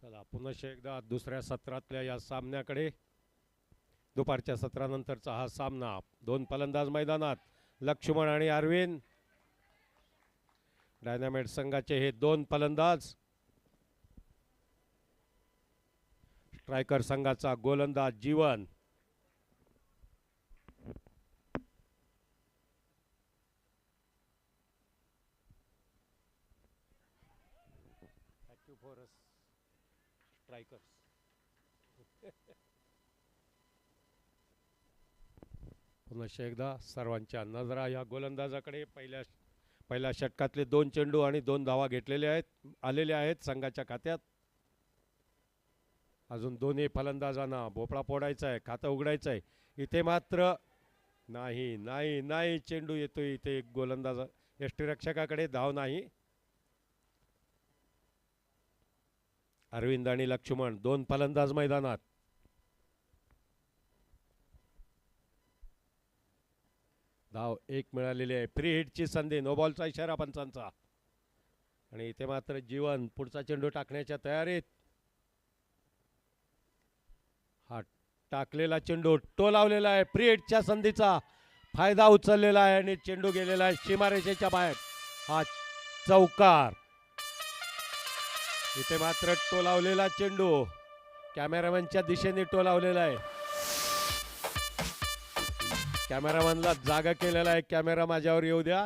चला पुन्हा एकदा दुसऱ्या सत्रातल्या या सामन्याकडे. दुपारच्या सत्रानंतरचा हा सामना. दोन फलंदाज मैदानात, लक्ष्मण आणि अरविंद. डायनामाइट संघाचे हे दोन फलंदाज. स्ट्रायकर संघाचा गोलंदाज जीवन. स्ट्रायकर्स. पुन्हा एकदा सर्वांच्या नजरा या गोलंदाजाकडे. पहिल्या षटकातले 2 चेंडू आणि 2 धावा घेतलेले आलेले आहेत संघाच्या खात्यात. अजून दोन्ही फलंदाजांना भोपळा फोडायचा आहे, खातं उघडायचं आहे. इथे मात्र नाही नाही नाही, चेंडू येतोय इथे. एक गोलंदाज यष्टीरक्षकाकडे, धाव नाही. अरविंद आणि लक्ष्मण दोन फलंदाज मैदानात. धाव एक मिळालेली आहे. फ्री हिटची संधी, नो बॉलचा इशारा पंचांचा. आणि इथे मात्र जीवन पुढचा चेंडू टाकण्याच्या तयारीत. हा टाकलेला चेंडू टोलावलेला आहे. फ्री हिटच्या संधीचा फायदा उचललेला आहे आणि चेंडू गेलेला आहे सीमारेषेच्या बाहेर. हा चौकार. इथे मात्र टोलावलेला चेंडू कॅमेरामॅनच्या दिशेने टोलावलेला आहे. कॅमेरामॅनला जागा केलेला आहे. कॅमेरा माझ्यावर येऊ द्या.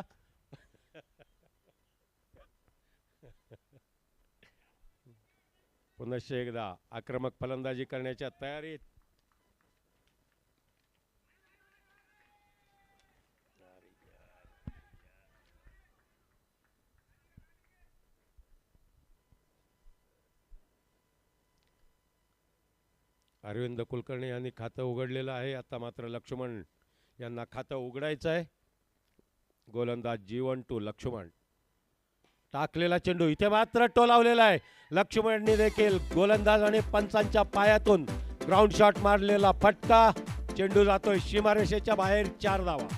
पुन्हा एकदा आक्रमक फलंदाजी करण्याच्या तयारीत. अरविंद कुलकर्णी यांनी खातं उघडलेलं आहे. आता मात्र लक्ष्मण यांना खातं उघडायचं आहे. गोलंदाज जीवन टू लक्ष्मण. टाकलेला चेंडू इथे मात्र टोलावलेला आहे. लक्ष्मणनी देखील गोलंदाज आणि पंचांच्या पायातून ग्राउंड शॉट मारलेला फटका. चेंडू जातोय सीमारेषेच्या बाहेर. 4 धावा.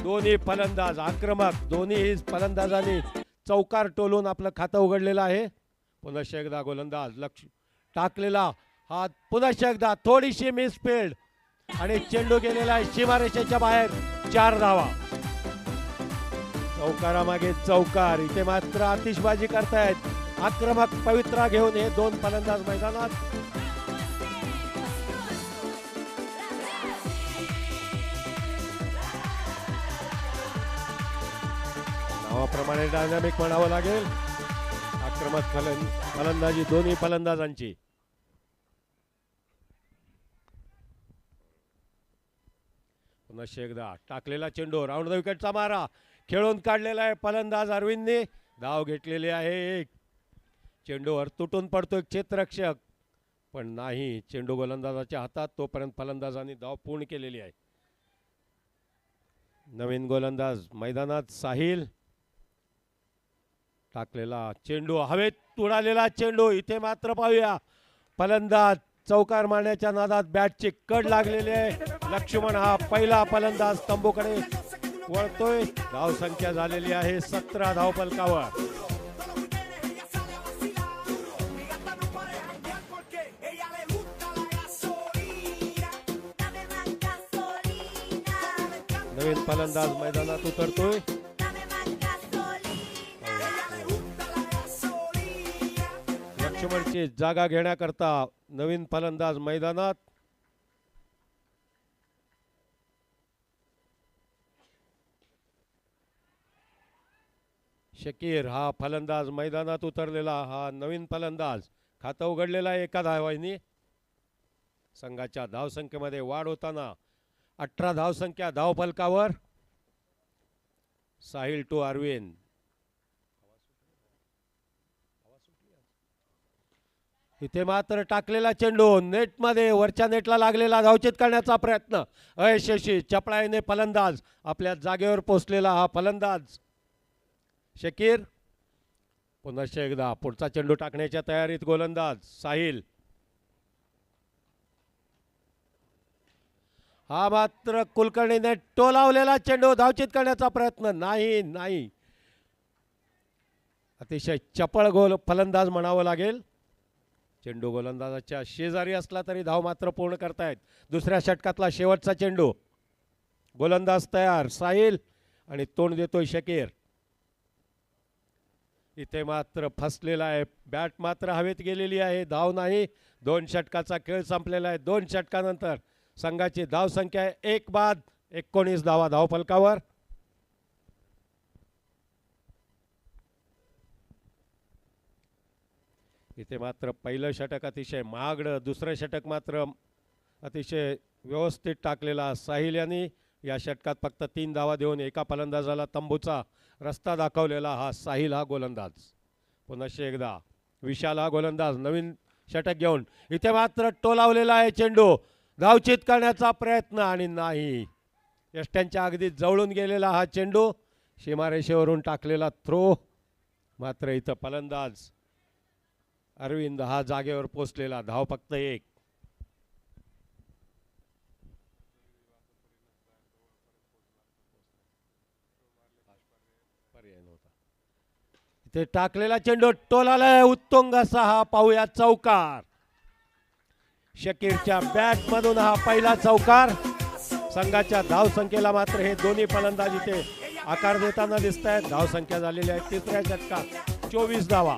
दोन्ही फलंदाज आक्रमक. दोन्ही फलंदाजांनी चौकार टोलून आपलं खातं उघडलेलं आहे. पुन्हा एकदा गोलंदाज टाकलेला हात. पुन्हा एकदा थोडीशी मिसफील्ड आणि चेंडू गेलेला आहे सीमारेषेच्या बाहेर. 4 धावा. चौकारामागे चौकार. इथे मात्र आतिषबाजी करतायत आक्रमक पवित्रा घेऊन हे दोन फलंदाज मैदानात. नावाप्रमाणे डायनामिक म्हणावं लागेल. आक्रमक फलंदाजी दोन्ही फलंदाजांची. पुन्हा एकदा टाकलेला चेंडू. राऊंड द विकेटचा मारा खेळून काढलेला आहे फलंदाज अरविंदने. धाव घेतलेली आहे. चेंडूवर तुटून पडतो क्षेत्ररक्षक, पण नाही, चेंडू गोलंदाजाच्या हातात. तोपर्यंत फलंदाजांनी धाव पूर्ण केलेली आहे. नवीन गोलंदाज मैदानात साहिल. टाकलेला चेंडू हवेत उडालेला चेंडू. इथे मात्र पाहूया फलंदाज चौकार मारण्याच्या नादात बॅटची कड लागलेली आहे. लक्ष्मण हा पहिला फलंदाज तंबूकडे वळतोय. धाव संख्या झालेली आहे 17 धावफलकावर. नवीन फलंदाज मैदानात उतरतोय. लक्ष्मणची जागा घेण्याकरता नवीन फलंदाज मैदानात. शकीर हा फलंदाज मैदानात उतरलेला. हा नवीन फलंदाज. खातं उघडलेला आहे एका धावांनी. संघाच्या धावसंख्येमध्ये वाढ होताना 18 धावसंख्या धावफलकावर. साहिल टू अरविंद. इथे मात्र टाकलेला चेंडू नेटमध्ये, वरच्या नेटला लागलेला. धावचीत करण्याचा प्रयत्न अयशस्वी. चपळाईने फलंदाज आपल्या जागेवर पोहोचलेला हा फलंदाज शकीर. पुन्हा एकदा पुढचा चेंडू टाकण्याच्या तयारीत गोलंदाज साहिल. हा मात्र कुलकर्णीने टोलावलेला चेंडू. धावचीत करण्याचा प्रयत्न नाही नाही. अतिशय चपळ फलंदाज म्हणावं लागेल. चेंडू गोलंदाजाच्या शेजारी असला तरी धाव मात्र पूर्ण करतायत. दुसऱ्या षटकातला शेवटचा चेंडू. गोलंदाज तयार साहिल आणि तोंड देतोय शकीर. इथे मात्र फसलेला आहे. बॅट मात्र हवेत गेलेली आहे. धाव नाही. 2 षटकाचा खेळ संपलेला आहे. 2 षटकानंतर संघाची धाव संख्या आहे 1 बाद 19 धावा धावफलकावर. इथे मात्र पहिलं षटक अतिशय महागडं. दुसरं षटक मात्र अतिशय व्यवस्थित टाकलेला साहिल यांनी. या षटकात फक्त 3 धावा देऊन एका फलंदाजाला तंबूचा रस्ता दाखवलेला हा साहिल हा गोलंदाज. पुन्हा एकदा विशाल हा गोलंदाज नवीन षटक घेऊन. इथे मात्र टोलावलेला आहे चेंडू. धावचित करण्याचा प्रयत्न आणि नाही. यष्ट्यांच्या अगदी जवळून गेलेला हा चेंडू. सीमारेषेवरून टाकलेला थ्रो. मात्र इथं फलंदाज अरविंद हा जागेवर पोचलेला. धाव फक्त 1. इथे टाकलेला चेंडू टोलालाय. उत्तुंग असा हा पाहूया चौकार. शकीरच्या बॅट मधून हा पहिला चौकार. संघाच्या धाव संख्येला मात्र हे दोन्ही फलंदाज इथे आकार देताना दिसत आहेत. धाव संख्या झालेली आहे तिसऱ्या षटकात 24 धावा.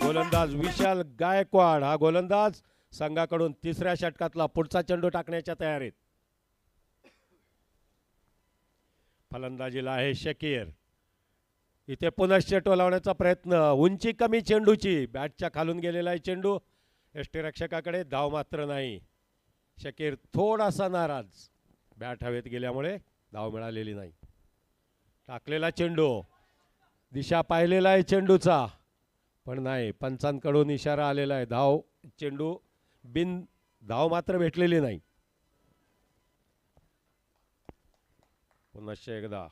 गोलंदाज विशाल गायकवाड हा गोलंदाज संघाकडून तिसऱ्या षटकातला पुढचा चेंडू टाकण्याच्या तयारीत. फलंदाजीला आहे शकीर. इथे पुनश्च टोलावण्याचा प्रयत्न. उंची कमी चेंडूची. बॅटच्या खालून गेलेला आहे चेंडू. यष्टीरक्षकाकडे धाव मात्र नाही. शकीर थोडासा नाराज. बॅट हवेत गेल्यामुळे धाव मिळालेली नाही. टाकलेला चेंडू. दिशा पाहिलेला आहे चेंडूचा पण नाही. पंचांकडून इशारा आलेला आहे. धाव चेंडू बिन धाव मात्र भेटलेली नाही. पुन्हा एकदा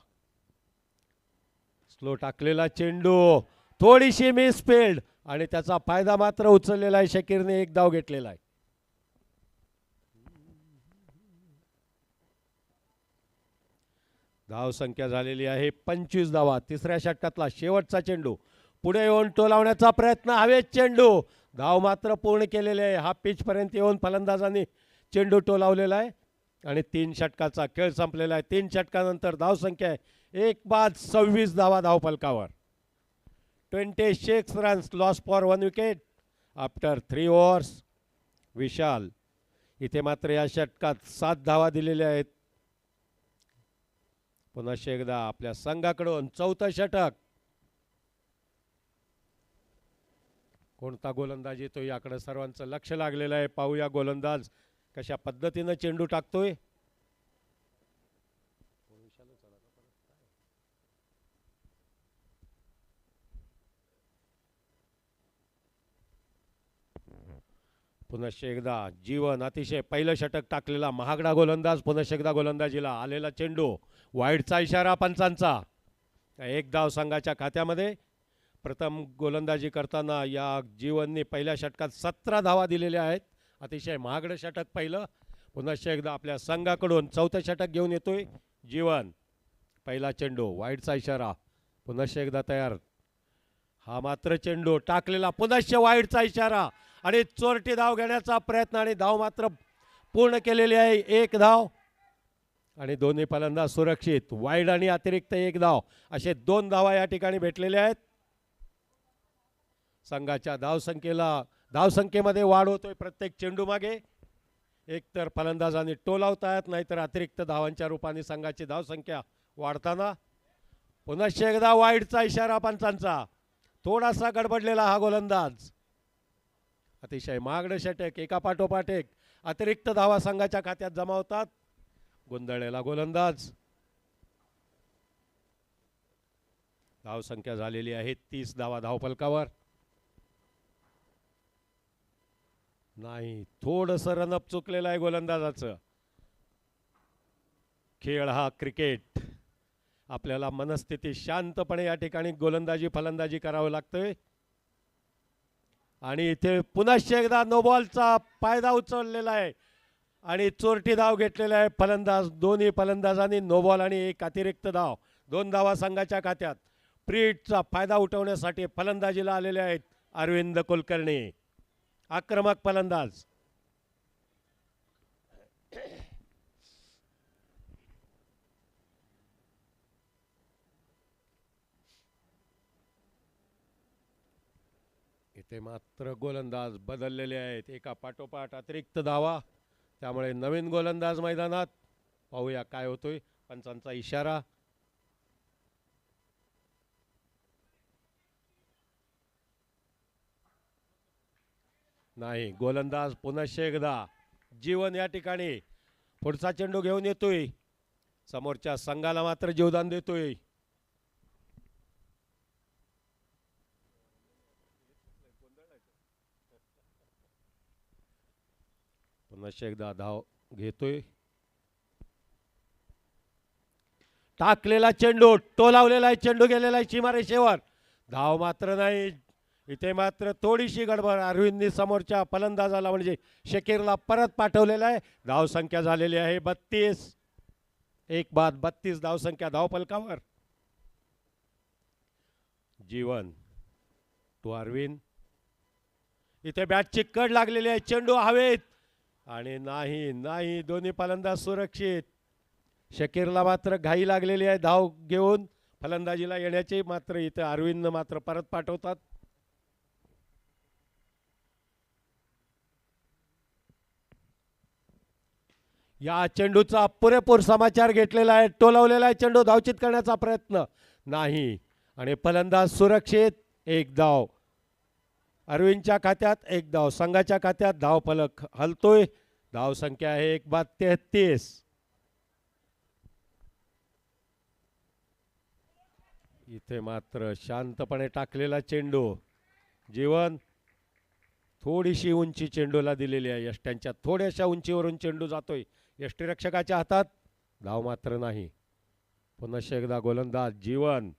स्लो टाकलेला चेंडू. थोडीशी मिसफील्ड आणि त्याचा फायदा मात्र उचललेला आहे. शकीरने 1 धाव घेतलेला आहे. धाव संख्या झालेली आहे 25 धावा. तिसऱ्या षटकातला शेवटचा चेंडू. पुढे येऊन टोलावण्याचा प्रयत्न. हवेत चेंडू. धाव मात्र पूर्ण केलेले आहे. हा पिच पर्यंत येऊन फलंदाजांनी चेंडू टोलावलेला आहे आणि 3 षटकाचा खेळ संपलेला आहे. 3 षटकानंतर धाव संख्या आहे 1 बाद 26 धावा धावफलकावर. 26 runs loss for 1 wicket after 3 overs. Vishal इथे मात्र या षटकात 7 धावा दिलेल्या आहेत. पुन्हा एकदा आपल्या संघाकडून चौथं षटक. कोणता गोलंदाज येतो याकडे सर्वांचं लक्ष लागलेलं आहे. पाहूया गोलंदाज कशा पद्धतीनं चेंडू टाकतोय. पुन्हा एकदा जीवन. अतिशय पहिलं षटक टाकलेला महागडा गोलंदाज. पुन्हा एकदा गोलंदाजीला आलेला चेंडू. वाईडचा इशारा पंचांचा. 1 धाव संघाच्या खात्यामध्ये. प्रथम गोलंदाजी करताना या जीवनने पहिल्या षटकात 17 धावा दिलेल्या आहेत. अतिशय महागडं षटक पहिलं. पुन्हा एकदा आपल्या संघाकडून चौथं षटक घेऊन येतोय जीवन. पहिला चेंडू. वाईडचा इशारा. पुन्हा एकदा तयार. हा मात्र चेंडू टाकलेला. पुन्हा वाईडचा इशारा आणि चोरटी धाव घेण्याचा प्रयत्न आणि धाव मात्र पूर्ण केलेली आहे. 1 धाव आणि दोन्ही फलंदाज सुरक्षित. वाईड आणि अतिरिक्त 1 धाव असे 2 धावा या ठिकाणी भेटलेल्या आहेत. संघाच्या धावसंख्येमध्ये वाढ होतोय प्रत्येक चेंडू मागे. एकतर फलंदाजांनी टोलावतायत नाहीतर अतिरिक्त धावांच्या रूपाने संघाची धावसंख्या वाढताना. पुन्हा एकदा वाईडचा इशारा पंचांचा. थोडासा गडबडलेला हा गोलंदाज. अतिशय महागडं षटक. एकापाठोपाठ एक अतिरिक्त धावा संघाच्या खात्यात जमा होतात. गोंधळलेला गोलंदाज. धावसंख्या झालेली आहे 30 धावा धावफलकावर. नाही. थोडंसं रनअप चुकलेलं आहे गोलंदाजाचं. खेळ हा क्रिकेट. आपल्याला मनस्थिती शांतपणे या ठिकाणी गोलंदाजी फलंदाजी करावं लागतंय. आणि इथे पुन्हा एकदा नो बॉलचा फायदा उचललेला आहे. आणि चोरटी धाव घेतलेला आहे फलंदाज. दोन्ही फलंदाजांनी नो बॉल आणि एक अतिरिक्त धाव. 2 धावा संघाच्या खात्यात. प्रीटचा फायदा उठवण्यासाठी फलंदाजीला आलेले आहेत अरविंद कुलकर्णी. आक्रमक फलंदाज. इथे मात्र गोलंदाज बदललेले आहेत. एका पाठोपाठ अतिरिक्त धावा. त्यामुळे नवीन गोलंदाज मैदानात. पाहूया काय होतोय. पंचांचा इशारा. नाही. गोलंदाज पुन्हा एकदा जीवन या ठिकाणी पुढचा चेंडू घेऊन येतोय. समोरच्या संघाला मात्र जीवदान देतोय. पुन्हा एकदा धाव घेतोय. टाकलेला चेंडू. टोलावलेला चेंडू गेलेला आहे सीमारेषेवर. धाव मात्र नाही. इथे मात्र थोडीशी गडबड. अरविंदनी समोरच्या फलंदाजाला म्हणजे शकीरला परत पाठवलेला आहे. धावसंख्या झालेली आहे 32. एक बाद 32 धावसंख्या धावफलकावर. जीवन टू अरविंद. इथे बॅटची कड लागलेली आहे. चेंडू हवेत आणि नाही. दोन्ही फलंदाज सुरक्षित. शकीरला मात्र घाई लागलेली आहे धाव घेऊन फलंदाजीला येण्याची. मात्र इथे अरविंद मात्र परत पाठवतात. या चेंडूचा पुरेपूर समाचार घेतलेला आहे. टोलावलेला आहे चेंडू. धावचित करण्याचा प्रयत्न नाही आणि फलंदाज सुरक्षित. एक धाव अरविंदच्या खात्यात. एक धाव संघाच्या खात्यात. धाव फलक हलतोय. धाव संख्या आहे 1 बाद 33. इथे मात्र शांतपणे टाकलेला चेंडू. जीवन थोडीशी उंची चेंडूला दिलेली आहे. यष्ट्यांच्या थोड्याशा उंचीवरून चेंडू जातोय यष्टीरक्षकाच्या हातात. धाव मात्र नाही. पुन्हा एकदा गोलंदाज जीवन.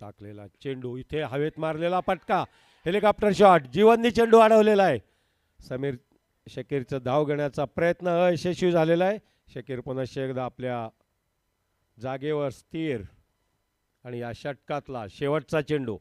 टाकलेला चेंडू. इथे हवेत मारलेला फटका. Helicopter shot. जीवननी चेंडू अडवलेला आहे. समीर शकीरचं धाव घेण्याचा प्रयत्न अयशस्वी झालेला आहे. शकीर पुन्हा एकदा आपल्या जागेवर स्थिर आणि या षटकातला शेवटचा चेंडू.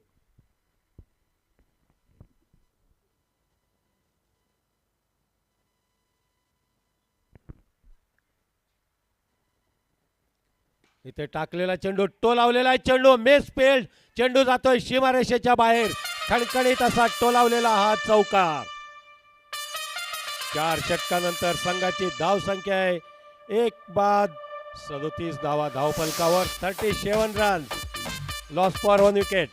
इथे टाकलेला चेंडू. टोलावलेला आहे चेंडू. Mess field. चेंडू जातोय सीमारेषेच्या बाहेर. खणखणीत असा टोलावलेला हा चौकार. 4 षटकानंतर संघाची धाव संख्या आहे 1 बाद 37 धावा धावफलकावर. 37 रन. Loss for 1 wicket.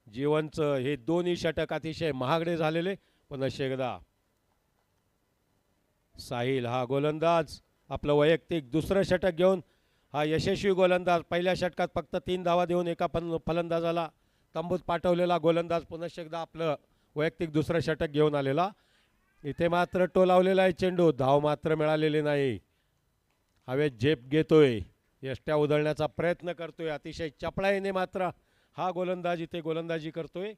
जीवनचं हे दोन्ही षटक अतिशय महागडे झालेले. पुन्हा एकदा साहिल हा गोलंदाज आपलं वैयक्तिक दुसरं षटक घेऊन हा यशस्वी गोलंदाज. पहिल्या षटकात फक्त 3 धावा देऊन एका फलंदाजाला तंबूत पाठवलेला गोलंदाज पुन्हा एकदा आपलं वैयक्तिक दुसरं षटक घेऊन आलेला. इथे मात्र टोलावलेला आहे चेंडू. धाव मात्र मिळालेली नाही. हवेत झेप घेतोय. यष्ट्या उधळण्याचा प्रयत्न करतोय. अतिशय चपळाईने मात्र हा गोलंदाज इथे गोलंदाजी करतोय.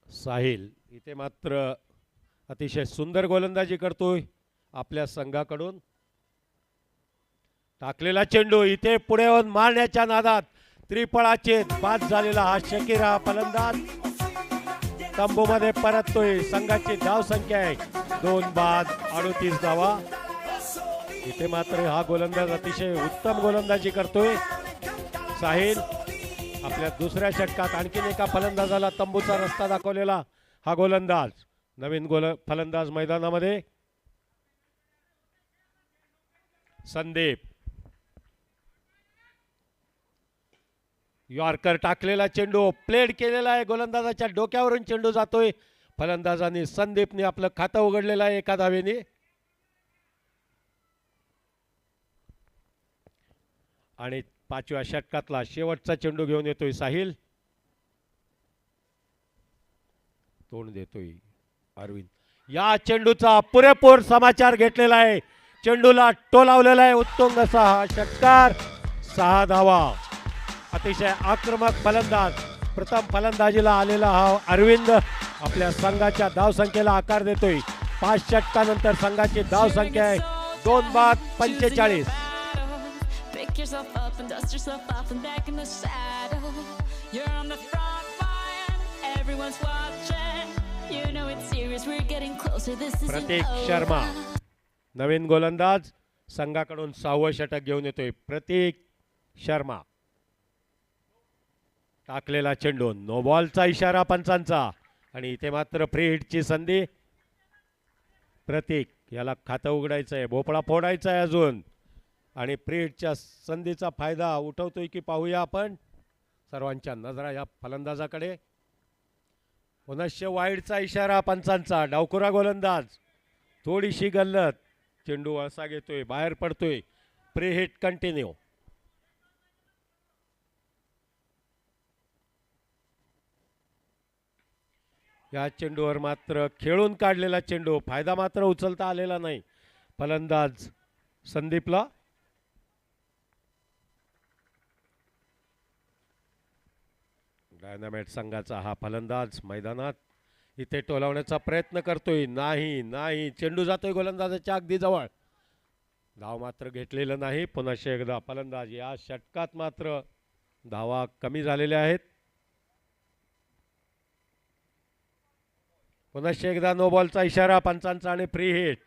साहिल इथे मात्र अतिशय सुंदर गोलंदाजी करतोय आपल्या संघाकडून. टाकलेला चेंडू. इथे पुढे येऊन मारण्याच्या नादात त्रिफळाचे बाद झालेला हा शकीर हा फलंदाज तंबूमध्ये परततोय. संघाची धाव संख्या आहे 2 बाद 38 धावा. इथे मात्र हा गोलंदाज अतिशय उत्तम गोलंदाजी करतोय. साहिल आपल्या दुसऱ्या षटकात आणखीन एका फलंदाजाला तंबूचा रस्ता दाखवलेला हा गोलंदाज. नवीन फलंदाज मैदानामध्ये संदीप. यॉर्कर टाकलेला चेंडू. प्लेड केलेला आहे. गोलंदाजाच्या डोक्यावरून चेंडू जातोय. फलंदाजांनी संदीपने आपलं खातं उघडलेलं आहे एका धावेने. आणि 5व्या षटकातला शेवटचा चेंडू घेऊन येतोय साहिल. तोंड देतोय अरविंद. या चेंडूचा पुरेपूर समाचार घेतलेला आहे. चेंडूला टोलावलेला आहे. उत्तुंग असा हा षटकार. 6 धावा. अतिशय आक्रमक फलंदाज. प्रथम फलंदाजीला आलेला हा अरविंद आपल्या संघाच्या धावसंख्येला आकार देतोय. 5 षटकानंतर संघाची धावसंख्या आहे 2 बाद 45. Pick yourself up and dust yourself off and back in the saddle. You're on the front line, everyone's watching. You know it's serious, we're getting closer, this isn't Pratik over. Sharma नवीन गोलंदाज संघाकडून 6वं षटक घेऊन येतोय. प्रतीक शर्मा. टाकलेला चेंडू. नो बॉलचा इशारा पंचांचा आणि इथे मात्र फ्री हिटची संधी. प्रतीक याला खातं उघडायचं आहे. भोपळा फोडायचा आहे अजून. आणि फ्री हिटच्या संधीचा फायदा उठवतोय की पाहूया आपण. सर्वांच्या नजरा या फलंदाजाकडे. पुनश्च वाईडचा इशारा पंचांचा. डावखुरा गोलंदाज. थोडीशी गल्लत. चेंडू वळसा घेतोय. बाहेर पडतोय. Free hit continue. या चेंडूवर मात्र खेळून काढलेला चेंडू. फायदा मात्र उचलता आलेला नाही फलंदाज संदीपला. डायनामाइट संघाचा हा फलंदाज मैदानात इथे टोलावण्याचा प्रयत्न करतोय. नाही चेंडू जातोय गोलंदाजाच्या अगदी जवळ. धाव मात्र घेतलेलं नाही. पुन्हा एकदा फलंदाज. या षटकात मात्र धावा कमी झालेल्या आहेत. पुन्हा एकदा नो बॉलचा इशारा पंचांचा आणि free hit.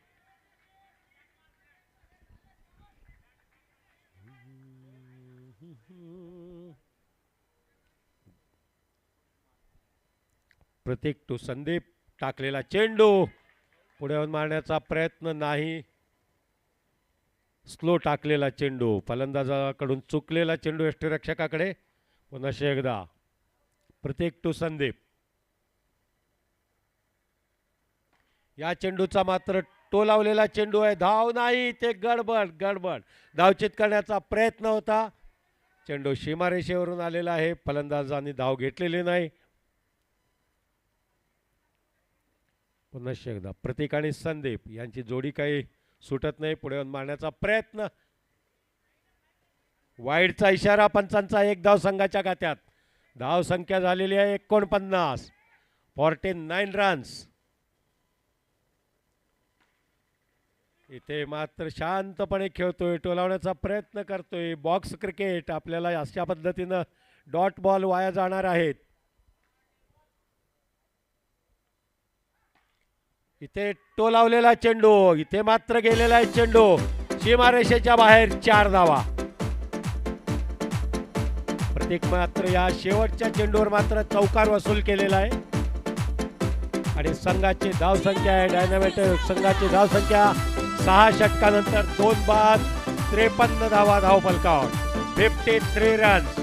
Prateek to Sandeep. टाकलेला चेंडू पुढे येऊन मारण्याचा प्रयत्न नाही. स्लो टाकलेला चेंडू. फलंदाजाकडून चुकलेला चेंडू यष्टीरक्षकाकडे. पुन्हा एकदा प्रतीक टू संदीप. या चेंडूचा मात्र टोलावलेला चेंडू आहे. धाव नाही. ते गडबड धावचित करण्याचा प्रयत्न होता. चेंडू सीमारेषेवरून आलेला आहे. फलंदाजांनी धाव घेतलेली नाही. पुन्हा एकदा प्रतीक आणि संदीप यांची जोडी काही सुटत नाही. पुढे येऊन मारण्याचा प्रयत्न. वाईडचा इशारा पंचांचा. 1 धाव संघाच्या खात्यात. धाव संख्या झालेली आहे 49. 49 रन्स. इथे मात्र शांतपणे खेळतोय. टोलावण्याचा प्रयत्न करतोय. Box cricket. आपल्याला अशा पद्धतीनं डॉट बॉल वाया जाणार आहेत. इथे टोलावलेला चेंडू. इथे मात्र गेलेला आहे चेंडू सीमारेषेच्या बाहेर. 4 धावा. प्रतीक मात्र या शेवटच्या चेंडूवर मात्र चौकार वसूल केलेला आहे. आणि संघाची धावसंख्या आहे डायनामाइट संघाची धावसंख्या 6 षटकानंतर 2 बाद 53 धावा धाव फलकावर. 53 रन्स.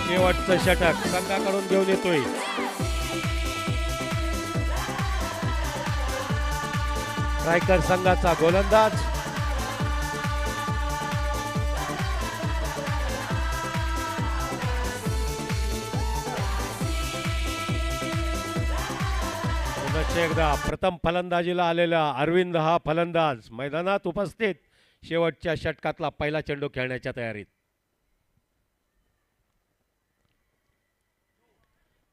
शेवटचं षटक संघाकडून घेऊन येतोय. रायकर संघाचा गोलंदाज. एकदा प्रथम फलंदाजीला आलेला अरविंद हा फलंदाज मैदानात उपस्थित. शेवटच्या षटकातला पहिला चेंडू खेळण्याच्या तयारीत.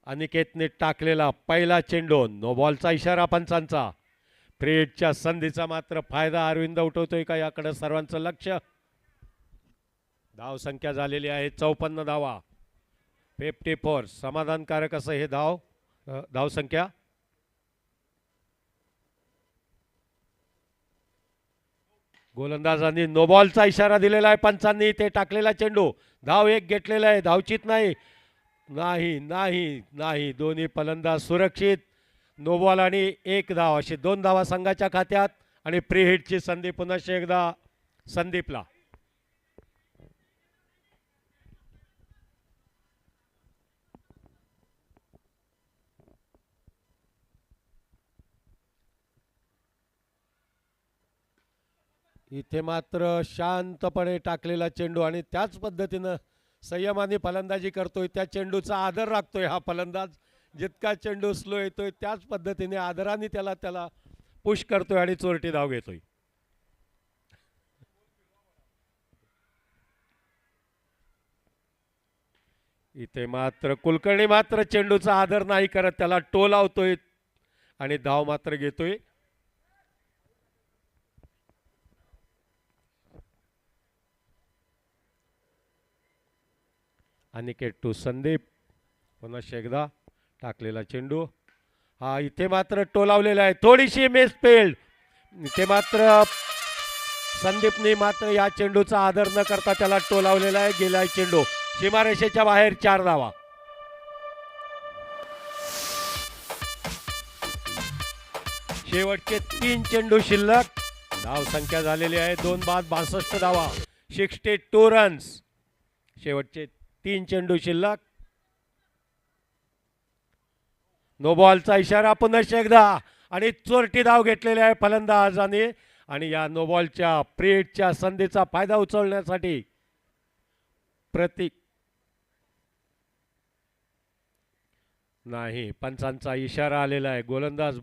अनिकेतने टाकलेला पहिला चेंडू. नो बॉलचा इशारा पंचांचा. फ्री हिटच्या संधीचा मात्र फायदा अरविंद उठवतोय का याकडे सर्वांचं लक्ष. धाव संख्या झालेली आहे 54 धावा. 54. समाधानकारक असं हे धाव संख्या. गोलंदाजांनी नो बॉलचा इशारा दिलेला आहे पंचांनी. ते टाकलेला चेंडू. धाव 1 घेतलेला आहे. धावचित नाही. दोन्ही फलंदाज सुरक्षित. नो बॉल आणि 1 धाव अशी 2 धावा संघाच्या खात्यात. आणि फ्री हिटची संधी पुन्हा एकदा संदीपला. इथे मात्र शांतपणे टाकलेला चेंडू आणि त्याच पद्धतीनं संयमाने फलंदाजी करतोय. त्या चेंडूचा आदर राखतोय हा फलंदाज. जितका चेंडू स्लो येतोय त्याच पद्धतीने आदराने त्याला पुश करतोय आणि चोरटी धाव घेतोय. इथे मात्र कुलकर्णी मात्र चेंडूचा आदर नाही करत, त्याला टो लावतोय आणि धाव मात्र घेतोय. अनिकेत टू संदीप. पुन्हा एकदा टाकलेला चेंडू. हा इथे मात्र टो लावलेला आहे, थोडीशी मिस फील्ड. इथे मात्र संदीपने मात्र या चेंडूचा आदर न करता त्याला टो लावलेला आहे. गेला चेंडू सीमारेषेच्या बाहेर, 4 धावा. शेवटचे 3 चेंडू शिल्लक. धाव संख्या झालेली आहे 2 बाद 62 धावा, 62 रन्स. शेवटचे 3 चेंडू शिल्लक. नो बॉलचा इशारा पुन्हा एकदा आणि चोरटी धाव घेतलेली आहे फलंदाजाने. आणि या नो बॉलच्या प्रेटच्या संधीचा फायदा उचलण्यासाठी प्रतीक नाही, पंचांचा इशारा आलेला आहे. गोलंदाज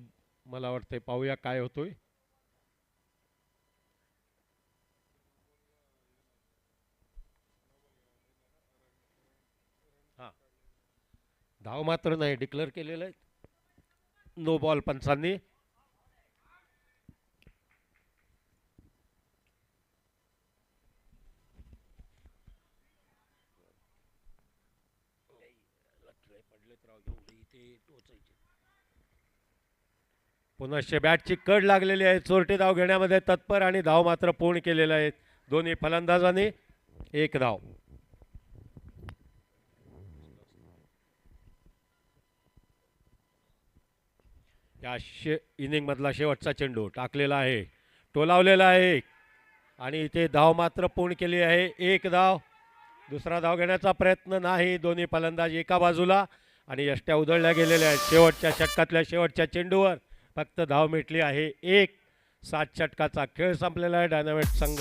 मला वाटते, पाहूया काय होतोय. हा, धाव मात्र नाही डिक्लेअर केलेलं आहे. नो बॉल पंचांनी. पुनश्च बॅटची कड लागलेली आहे. चोरटी धाव घेण्यामध्ये तत्पर आणि धाव मात्र पूर्ण केलेला आहे दोन्ही फलंदाजांनी. 1 धाव. या इनिंग मधला शेवटचा चेंडू टाकलेला आहे, टोलावलेला आहे आणि इथे धाव मात्र पूर्ण केली आहे. 1 धाव. दुसरा धाव घेण्याचा प्रयत्न नाही. दोन्ही फलंदाज एका बाजूला आणि यष्ट्या उधळल्या गेलेल्या आहेत. शेवटच्या षटकातल्या शेवटच्या चेंडूवर फक्त धाव मिटली आहे 1. 7 षटकाचा खेळ संपलेला आहे. डायनामाइट संघ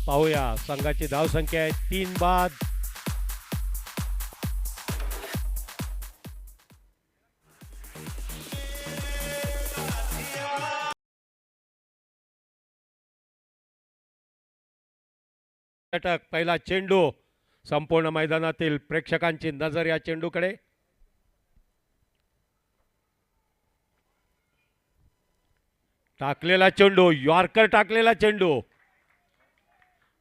पाहूया, संघाची धाव संख्या आहे 3 बाद. षटक, पहिला चेंडू. संपूर्ण मैदानातील प्रेक्षकांची नजर या चेंडूकडे. टाकलेला चेंडू, यॉर्कर टाकलेला चेंडू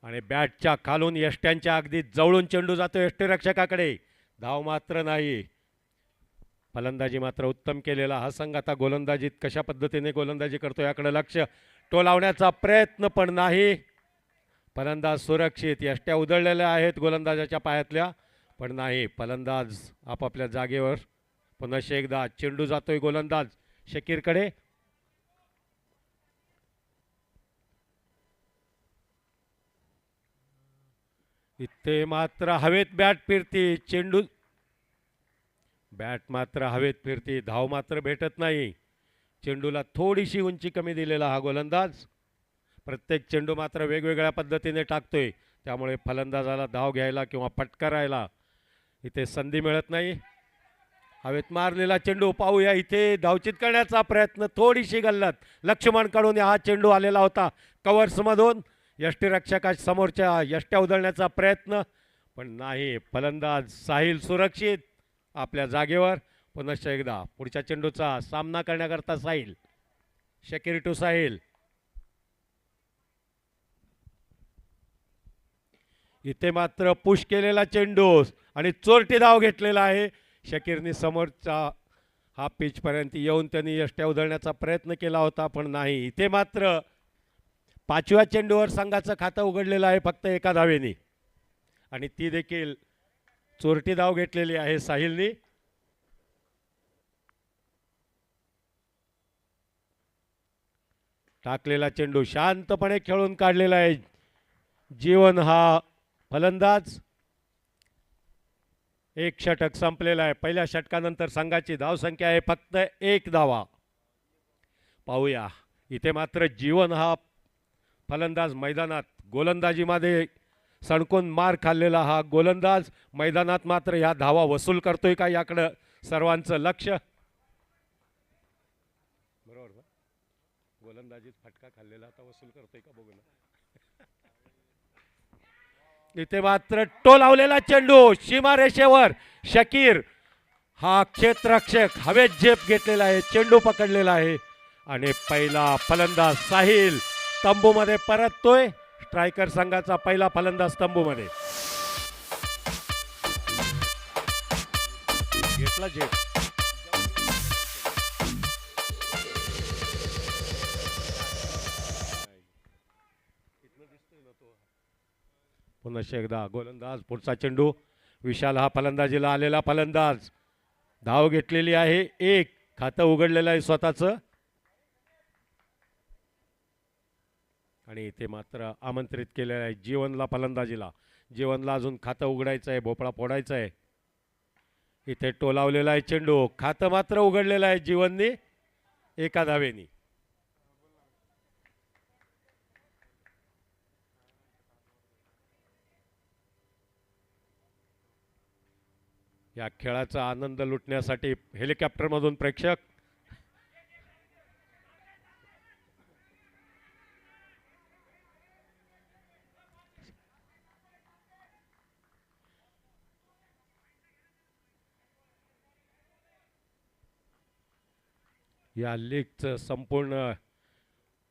आणि बॅटच्या खालून यष्ट्यांच्या अगदी जवळून चेंडू जातो यष्टीरक्षकाकडे. धाव मात्र नाही. फलंदाजी मात्र उत्तम केलेला हा संघ आता गोलंदाजीत कशा पद्धतीने गोलंदाजी करतो याकडे लक्ष. टो लावण्याचा प्रयत्न पण नाही. फलंदाज सुरक्षित. यष्ट्या उधळलेल्या आहेत गोलंदाजाच्या पायातल्या, पण नाही. फलंदाज आपापल्या जागेवर. पुन्हा एकदा चेंडू जातोय गोलंदाज शकीरकडे. इथे मात्र हवेत बॅट फिरती. चेंडू बॅट मात्र हवेत फिरती. धाव मात्र भेटत नाही. चेंडूला थोडीशी उंची कमी दिलेला हा गोलंदाज. प्रत्येक चेंडू मात्र वेगवेगळ्या पद्धतीने टाकतोय, त्यामुळे फलंदाजाला धाव घ्यायला किंवा फटकारायला इथे संधी मिळत नाही. हवेत मारलेला चेंडू. पाहूया इथे धावचित करण्याचा प्रयत्न. थोडीशी गल्लत लक्ष्मणकडून हा चेंडू आलेला होता कव्हर्समधून. यष्टीरक्षका समोरच्या यष्ट्या उधळण्याचा प्रयत्न पण नाही. फलंदाज साहिल सुरक्षित आपल्या जागेवर. पुन्हा एकदा पुढच्या चेंडूचा सामना करण्याकरता साहिल. शकीर टू साहिल. इथे मात्र पुश केलेला चेंडू आणि चोरटी धाव घेतलेला आहे. शकीरने समोरचा हा पिचपर्यंत येऊन त्यांनी यष्ट्या उधळण्याचा प्रयत्न केला होता, पण नाही. इथे मात्र 5व्या चेंडूवर संघाचं खातं उघडलेलं आहे फक्त 1 धावेने आणि ती देखील चोरटी धाव घेतलेली आहे साहिलनी. टाकलेला चेंडू शांतपणे खेळून काढलेला आहे जीवन हा फलंदाज. 1 षटक संपलेला आहे. पहिल्या षटकानंतर संघाची धावसंख्या आहे फक्त 1 धावा. पाहूया इथे मात्र जीवन हा फलंदाज मैदानात गोलंदाजीमध्ये सणकून मार खाल्लेला हा गोलंदाज मैदानात मात्र या धावा वसूल करतोय का याकडं सर्वांचं लक्ष. बरोबर ना, गोलंदाजीत फटका खाल्लेला आता वसूल करतोय का बघू ना. इथे मात्र टोलावलेला चेंडू सीमारेषेवर शकीर हा क्षेत्ररक्षक हवेत झेप घेतलेला आहे, चेंडू पकडलेला आहे आणि पहिला फलंदाज साहिल तंबूमध्ये परततोय. स्ट्रायकर संघाचा पहिला फलंदाज तंबूमध्ये घेतला झेप. पुन्हा एकदा गोलंदाज पुढचा चेंडू विशाल हा फलंदाजीला आलेला फलंदाज. धाव घेतलेली आहे, एक खातं उघडलेलं आहे स्वतःचं आणि इथे मात्र आमंत्रित केलेलं आहे जीवनला फलंदाजीला. जीवनला अजून खातं उघडायचं आहे, भोपळा फोडायचा आहे. इथे टोलावलेला आहे चेंडू, खातं मात्र उघडलेलं आहे जीवननी एका धावेनी. या खेळाचा आनंद लुटण्यासाठी हेलिकॉप्टरमधून प्रेक्षक या लीगचं संपूर्ण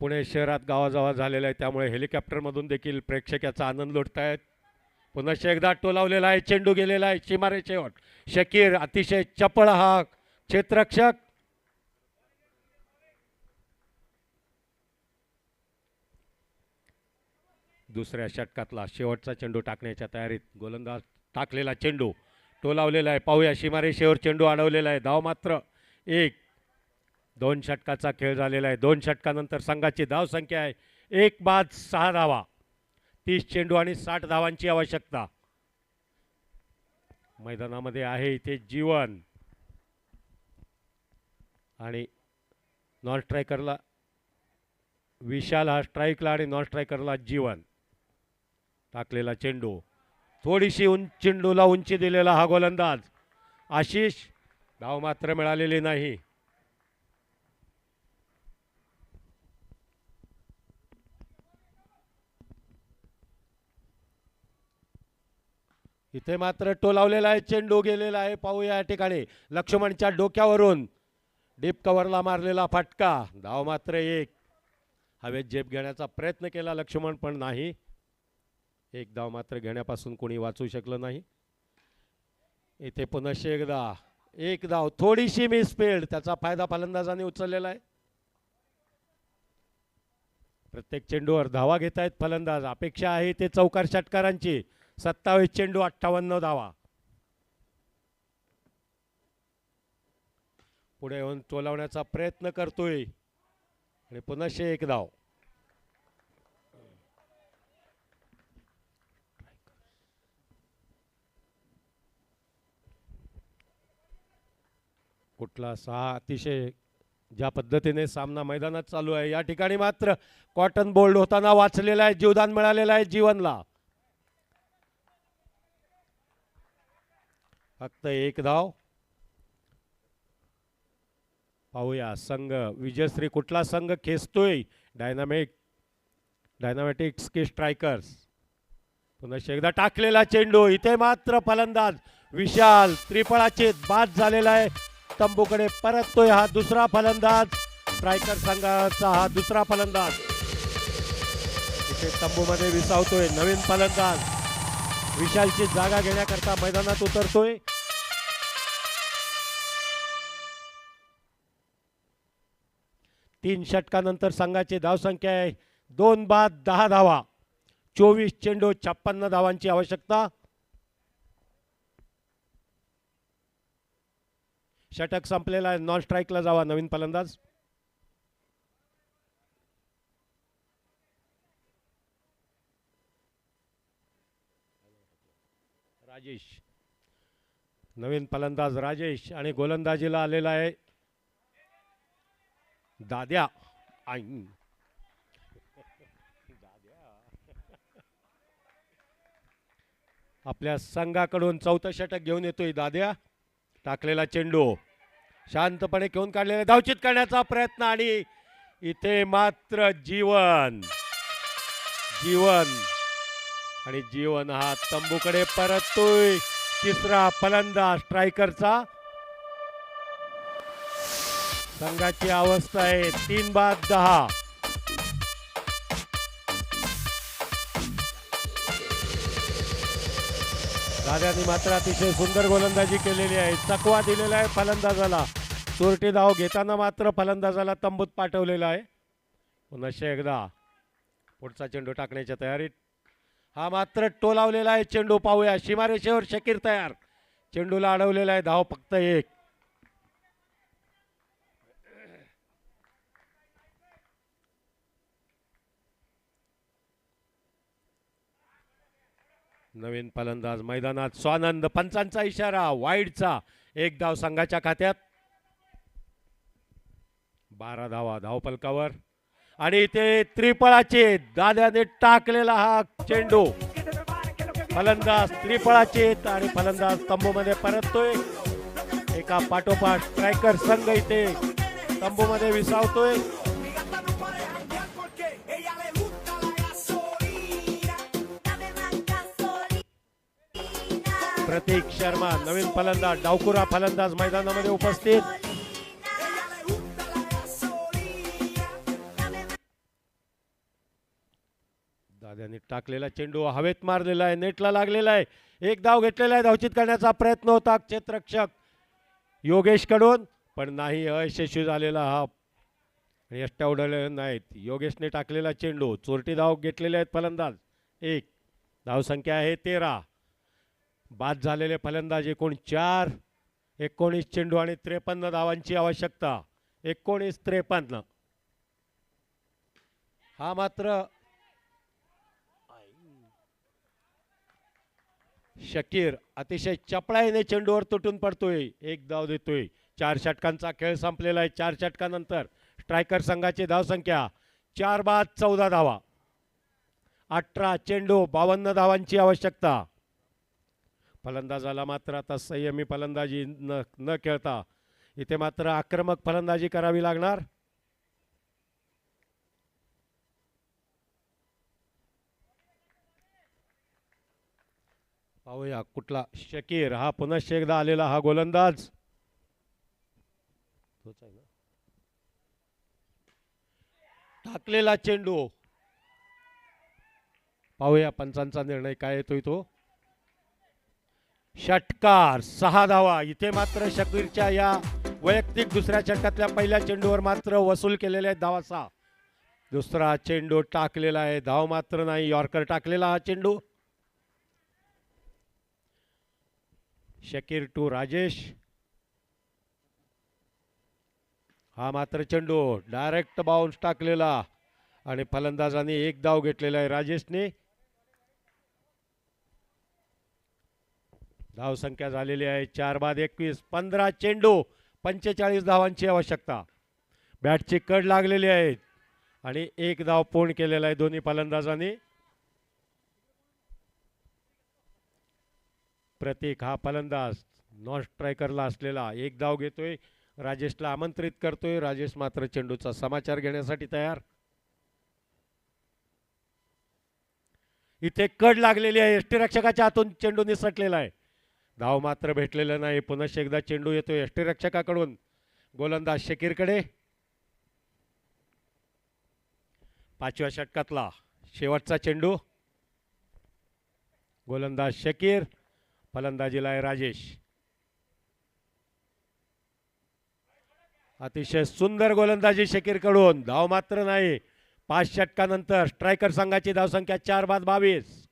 पुणे शहरात गावाजावा झालेलं आहे, त्यामुळे हेलिकॉप्टरमधून देखील प्रेक्षक याचा आनंद लुटतायत. पुन्हा एकदा टोलावलेला आहे, चेंडू गेलेला आहे सीमारेषेवर. शकीर अतिशय चपळ हा क्षेत्ररक्षक. दुसऱ्या षटकातला शेवटचा चेंडू टाकण्याच्या तयारीत गोलंदाज. टाकलेला चेंडू टोलावलेला आहे, पाहूया सीमारेषेवर चेंडू अडवलेला आहे. धाव मात्र एक. 2 षटकाचा खेळ झालेला आहे. 2 षटकानंतर संघाची धाव संख्या आहे 1 बाद 6 धावा. 30 चेंडू आणि 60 धावांची आवश्यकता. मैदानामध्ये आहे इथे जीवन आणि नॉन स्ट्रायकरला विशाल हा स्ट्राईकला आणि नॉन स्ट्रायकरला जीवन. टाकलेला चेंडू थोडीशी चेंडूला उंची दिलेला हा गोलंदाज आशिष. धाव मात्र मिळालेली नाही. इथे मात्र टोलावलेला आहे, चेंडू गेलेला आहे. पाहूया या ठिकाणी लक्ष्मणच्या डोक्यावरून डीप कव्हरला मारलेला फटका. धाव मात्र एक. हवेत झेप घेण्याचा प्रयत्न केला लक्ष्मण पण नाही. एक धाव मात्र घेण्यापासून कोणी वाचू शकलं नाही. इथे पुन्हा एकदा एक धाव, थोडीशी मिसफील्ड, त्याचा फायदा फलंदाजाने उचललेला आहे. प्रत्येक चेंडूवर धावा घेत आहेत फलंदाज. अपेक्षा आहे ते चौकार षटकारांची. 27 चेंडू 58 धावा. पुढे येऊन टोलावण्याचा प्रयत्न करतोय आणि पुन्हा एक धाव. कुठला 6 अतिशय ज्या पद्धतीने सामना मैदानात चालू आहे या ठिकाणी मात्र कॉटन बोल्ड होताना वाचलेला आहे, जीवदान मिळालेला आहे जीवनला. फक्त एक धाव. पाहूया संघ विजयश्री कुठला संघ खेचतोय, डायनामॅटिक्स की स्ट्रायकर्स. पुन्हा एकदा टाकलेला चेंडू. इथे मात्र फलंदाज विशाल त्रिफळाचे बाद झालेला आहे. तंबूकडे परततोय हा दुसरा फलंदाज. स्ट्रायकर संघाचा हा दुसरा फलंदाज इथे तंबूमध्ये विसावतोय. नवीन फलंदाज विशालची जागा घेण्याकरता मैदानात उतरतोय. तीन षटकानंतर संघाची धावसंख्या आहे 2 बाद 10 धावा. 24 चेंडू 56 धावांची आवश्यकता. षटक संपलेला आहे. नॉन स्ट्राईकला जावा नवीन फलंदाज. राजेश, नवीन फलंदाज राजेश आणि गोलंदाजीला आलेला आहे दाद्या. आपल्या संघाकडून चौथं षटक घेऊन येतोय दाद्या. टाकलेला चेंडू शांतपणे घेऊन काढलेला, धावचित करण्याचा प्रयत्न आणि इथे मात्र जीवन आणि जीवन हा तंबूकडे परततोय. तिसरा फलंदाज स्ट्रायकरचा. संघाची अवस्था आहे 3-10. दाद्याने मात्र अतिशय सुंदर गोलंदाजी केलेली आहे. चकवा दिलेला आहे फलंदाजाला. चोरटी धाव घेताना मात्र फलंदाजाला तंबूत पाठवलेला आहे. पुन्हा एकदा पुढचा चेंडू टाकण्याच्या तयारीत. हा मात्र टोलावलेला आहे चेंडू. पाहूया सीमारेषेवर शकीर तयार. चेंडूला अडवलेला आहे. धाव फक्त 1. नवीन फलंदाज मैदानात स्वानंद. पंचांचा इशारा वाईडचा. 1 धाव संघाच्या खात्यात. 12 धावा धावफलकावर आणि ते त्रिफळाचे दाद्याने टाकलेला हा चेंडू. फलंदाज त्रिफळाचे आणि फलंदाज तंबूमध्ये परततोय. एका पाठोपाठ स्ट्रायकर संघ इथे तंबूमध्ये विसावतोय. प्रतीक शर्मा नवीन फलंदाज, डावखुरा फलंदाज मैदानामध्ये उपस्थित. दाद्याने टाकलेला चेंडू हवेत मारलेला आहे. नेटला लागलेला आहे. 1 धाव घेतलेला आहे. धावचित करण्याचा प्रयत्न होता क्षेत्ररक्षक योगेश कडून, पण नाही, अयशस्वी झालेला हा. यष्ट्या उडवलेल्या नाहीत. योगेशने टाकलेला चेंडू. चोरटी धाव घेतलेले आहेत फलंदाज. 1 धावसंख्या आहे 13. बाद झालेले फलंदाज एकूण 4. 19 चेंडू आणि 53 धावांची आवश्यकता. 19-53. हा मात्र शकीर अतिशय चपळाईने चेंडूवर तुटून पडतोय. 1 धाव देतोय. 4 षटकांचा खेळ संपलेला आहे. 4 षटकानंतर स्ट्रायकर संघाची धावसंख्या 4 बाद 14 धावा. 18 चेंडू 52 धावांची आवश्यकता. फलंदाजाला मात्र आता संयमी फलंदाजी न खेळता इथे मात्र आक्रमक फलंदाजी करावी लागणार. पाहूया कुठला शकीर. हा पुन्हा एकदा आलेला हा गोलंदाज. टाकलेला चेंडू. पाहूया पंचांचा निर्णय काय येतोय तो. षटकार 6 धावा. इथे मात्र शकीरच्या या वैयक्तिक दुसऱ्या षटकातल्या पहिल्या चेंडूवर मात्र वसूल केलेले आहेत धावा 6. दुसरा चेंडू टाकलेला आहे. धाव मात्र नाही. यॉर्कर टाकलेला हा चेंडू. शकीर टू राजेश. हा मात्र चेंडू डायरेक्ट बाउन्स टाकलेला आणि फलंदाजाने 1 धाव घेतलेला आहे राजेशने. धाव संख्या झालेली आहे 4 बाद 21. 15 चेंडू 45 धावांची आवश्यकता. बॅटची कड लागलेली आहे आणि 1 धाव पूर्ण केलेला आहे दोन्ही फलंदाजांनी. प्रतीक हा फलंदाज नॉन स्ट्रायकरला असलेला 1 धाव घेतोय. राजेशला आमंत्रित करतोय. राजेश मात्र चेंडूचा समाचार घेण्यासाठी तयार. इथे कड लागलेली आहे. यष्टीरक्षकाच्या हातून चेंडू निसटलेला आहे. धाव मात्र भेटलेला नाही. पुन्हा एकदा चेंडू येतो यष्टीरक्षकाकडून गोलंदाज शकीरकडे. 5व्या षटकातला शेवटचा चेंडू. गोलंदाज शकीर. फलंदाजीला आहे राजेश. अतिशय सुंदर गोलंदाजी शकीरकडून. धाव मात्र नाही. 5 षटकानंतर स्ट्रायकर संघाची धावसंख्या 4 बाद 22.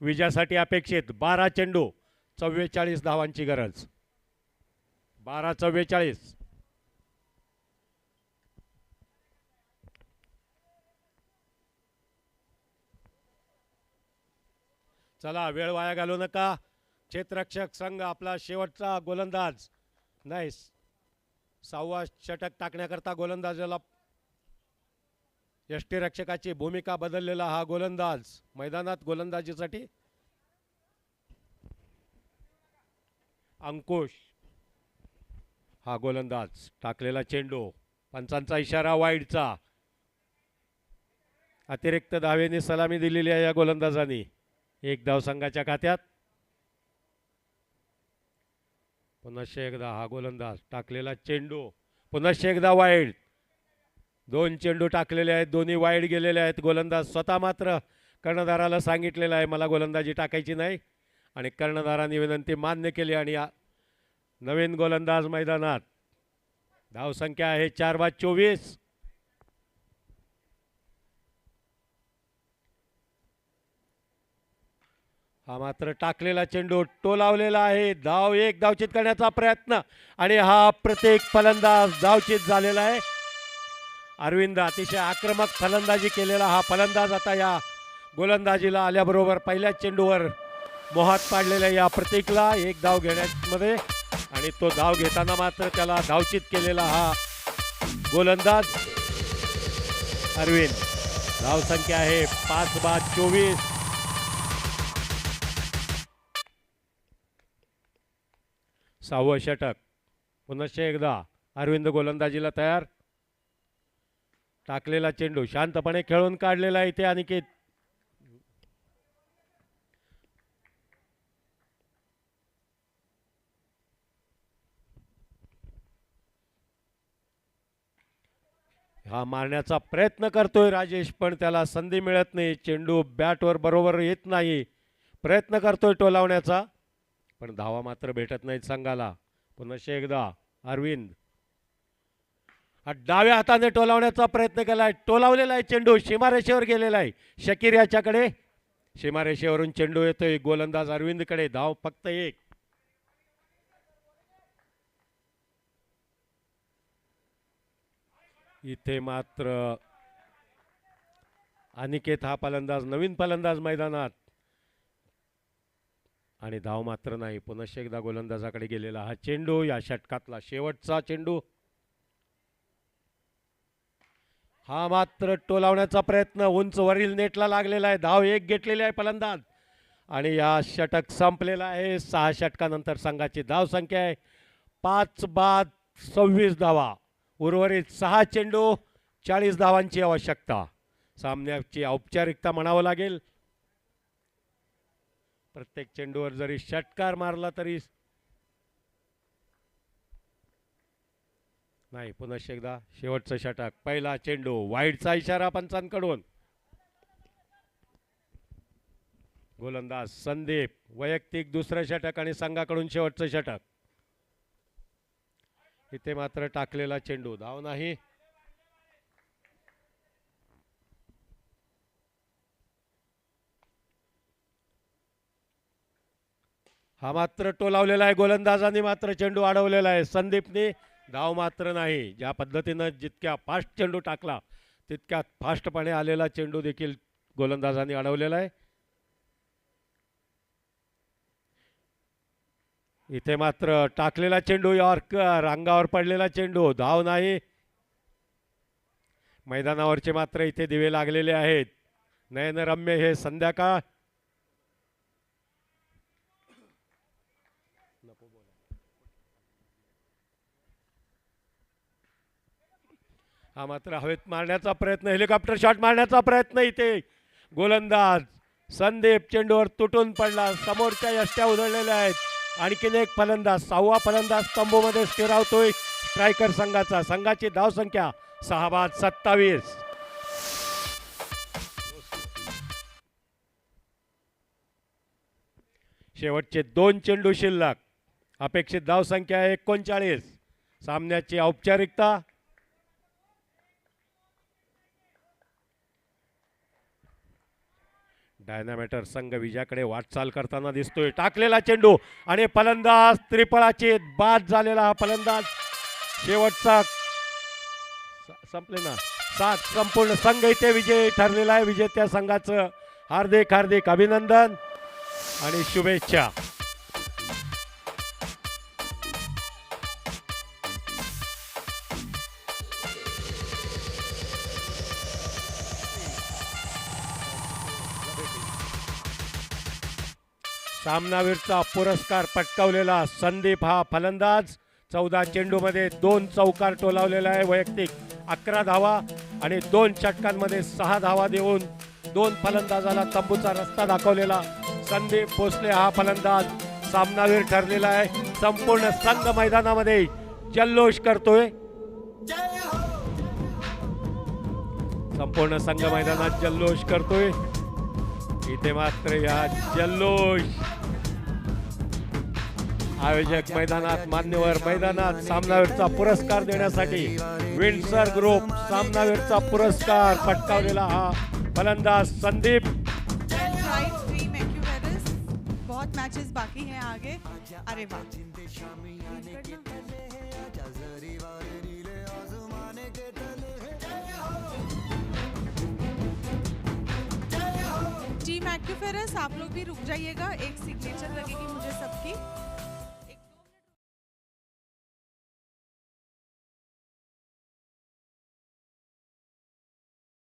विजयासाठी अपेक्षित 12 चेंडू 44 धावांची गरज. 12-44. चला वेळ वाया घालू नका. क्षेत्ररक्षक संघ आपला शेवटचा गोलंदाज नाही 6वा षटक टाकण्याकरता गोलंदाजाला यष्टीरक्षकाची भूमिका बदललेला हा गोलंदाज मैदानात गोलंदाजीसाठी. अंकुश हा गोलंदाज. टाकलेला चेंडू, पंचांचा इशारा वाईडचा. अतिरिक्त धावेने सलामी दिलेली आहे या गोलंदाजांनी. एक धाव संघाच्या खात्यात. पुन्हा एकदा हा गोलंदाज. टाकलेला चेंडू, पुन्हा एकदा वाईड. दोन चेंडू टाकलेले आहेत, दोन्ही वाईड गेलेले आहेत. गोलंदाज स्वतः मात्र कर्णधाराला सांगितलेलं आहे मला गोलंदाजी टाकायची नाही, आणि कर्णधारांनी विनंती मान्य केली आणि नवीन गोलंदाज मैदानात. धावसंख्या आहे 4/24. हा मात्र टाकलेला चेंडू टोलावलेला आहे. एक धावचित करण्याचा प्रयत्न आणि हा प्रत्येक फलंदाज धावचित झालेला आहे. अरविंद अतिशय आक्रमक फलंदाजी केलेला हा फलंदाज आता या गोलंदाजीला आल्याबरोबर पहिल्या चेंडूवर मोहात पाडलेल्या या प्रतीकला एक धाव घेण्यामध्ये, आणि तो धाव घेताना मात्र त्याला धावचित केलेला हा गोलंदाज अरविंद. धावसंख्या आहे 5/24. सहावं षटक. पुन्हा एकदा अरविंद गोलंदाजीला तयार. टाकलेला चेंडू शांतपणे खेळून काढलेला इथे अनिकेत. हा मारण्याचा प्रयत्न करतोय राजेश, पण त्याला संधी मिळत नाही. चेंडू बॅटवर बरोबर येत नाही. प्रयत्न करतोय टोलावण्याचा, पण धावा मात्र भेटत नाहीत संघाला. पुन्हा एकदा अरविंद हा डाव्या हाताने टोलावण्याचा प्रयत्न केलाय. टोलावलेला आहे चेंडू, सीमारेषेवर गेलेला आहे. शकीर याच्याकडे. सीमारेषेवरून चेंडू येतोय गोलंदाज अरविंदकडे. धाव फक्त एक. इथे मात्र अनिकेत हा फलंदाज, नवीन फलंदाज मैदानात, आणि धाव मात्र नाही. पुन्हा एकदा गोलंदाजाकडे गेलेला हा चेंडू, या षटकातला शेवटचा चेंडू. हा मात्र टोलावण्याचा प्रयत्न उंच वरील नेटला लागलेला आहे. धाव एक घेतलेली आहे फलंदाज, आणि या षटक संपलेला आहे. 6 षटकानंतर संघाची धाव संख्या आहे 5/26 धावा. उर्वरित 6 चेंडू, 40 धावांची आवश्यकता. सामन्याची औपचारिकता म्हणावं लागेल. प्रत्येक चेंडूवर जरी षटकार मारला तरी नाही. पुन्हा एकदा शेवटचं षटक. पहिला चेंडू, वाईडचा इशारा पंचांकडून. गोलंदाज संदीप, वैयक्तिक दुसरं षटक आणि संघाकडून शेवटचं षटक. इथे मात्र टाकलेला चेंडू, धाव नाही. हा मात्र टोलावलेला आहे. गोलंदाजांनी मात्र चेंडू अडवलेला आहे. संदीपने धाव मात्र नाही. ज्या पद्धतीनं जितक्या फास्ट चेंडू टाकला तितक्या फास्टपणे आलेला चेंडू देखील गोलंदाजांनी अडवलेला आहे. इथे मात्र टाकलेला चेंडू, यॉर्कर, अंगावर पडलेला चेंडू, धाव नाही. मैदानावरचे मात्र इथे दिवे लागलेले आहेत. नयनरम्य हे संध्याकाळ. हा मात्र हवेत मारण्याचा प्रयत्न, हेलिकॉप्टर शॉट मारण्याचा प्रयत्न. इथे गोलंदाज संदीप चेंडूवर तुटून पडला. समोरच्या यष्ट्या उधळलेल्या आहेत. आणखीन एक फलंदाज, 6वा फलंदाज तंबूमध्ये स्थिरावतोय स्ट्रायकर संघाचा. संघाची धावसंख्या 6/27. शेवटचे 2 चेंडू शिल्लक. अपेक्षित धावसंख्या 39. सामन्याची औपचारिकता. डायनामेटर संघ विजयाकडे वाटचाल करताना दिसतोय. टाकलेला चेंडू आणि फलंदाज त्रिफळाचे बाद झालेला हा फलंदाज. शेवटचा संपले ना 7. संपूर्ण संघ इथे विजयी ठरलेला आहे. विजेत्या संघाचं हार्दिक हार्दिक अभिनंदन आणि शुभेच्छा. सामनावीरचा पुरस्कार पटकावलेला संदीप हा फलंदाज 14 चेंडूमध्ये 2 चौकार टोलावलेला आहे. वैयक्तिक 11 धावा आणि 2 षटकांमध्ये 6 धावा देऊन 2 फलंदाजाला तंबूचा रस्ता दाखवलेला संदीप भोसले हा फलंदाज सामनावीर ठरलेला आहे. संपूर्ण संघ मैदानामध्ये जल्लोष करतोय. संपूर्ण संघ मैदानात जल्लोष करतोय. इथे मात्र या जल्लोष आयोजक मैदानात मान्यवर मैदानात सामनावीरचा पुरस्कार देण्यासाठी विंडसर ग्रुप सामनावीरचा पुरस्कार पटकावलेला हा फलंदाज संदीप. बहुत मैचेस बाकी हैं आगे. अरे वाह. टीम एक्यूफेरस आप लोग भी रुक जाइएगा. एक सिग्नेचर लगेगी मुझे सबकी.